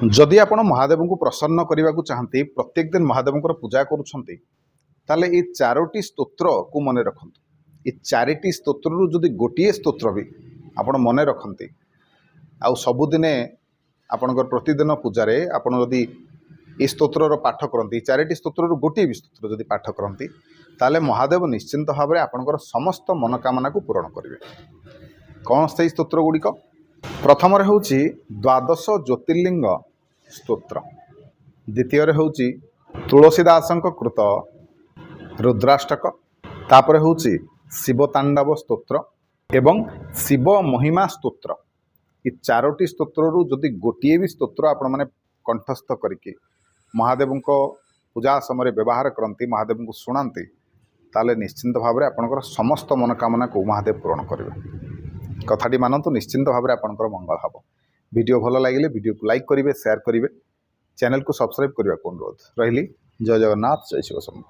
जदि आपण महादेव को प्रसन्न करने को चाहती प्रत्येक दिन महादेव पूजा करुँच ताले ये 4टी स्तोत्र को मन रखु। ये 4टी स्तोत्र जदि गोटे स्तोत्र भी आपण मन रखती आउ सबुदिने आपणकर प्रतिदिन पूजारे आपण जदि ये स्तोत्र पाठ करती 4टी स्तोत्र गोटे भी स्तोत्र जदि पाठ करती ताले महादेव निश्चिंत भाव में आपणकर समस्त मनोकामना को पूरण करेंगे। कौन से स्तोत्र गुड़िक प्रथम हूँ द्वादश ज्योतिर्लिंग स्तोत्र, द्वितीय हूँ तुलसीदास कृत रुद्राष्टक, तापर हूँ शिवतांडव स्तोत्र एवं शिव महिमा स्तोत्र। ये 4टी स्तोत्र जदि गोटे भी स्तोत्र आपण मैंने कंठस्थ करके महादेव पूजा समय व्यवहार करती महादेव को शुणाती ताले निश्चिंत भाव में आपणकर समस्त मनोकामना को महादेव पूरण करेंगे। कथाटी मानतु निश्चिंत भाव में आपणकर मंगल हम। वीडियो भल लगे वीडियो को लाइक करेंगे, शेयर करेंगे, चैनल को सब्सक्राइब करने को अनुरोध रही। जय जगन्नाथ, जय शिव शंभु।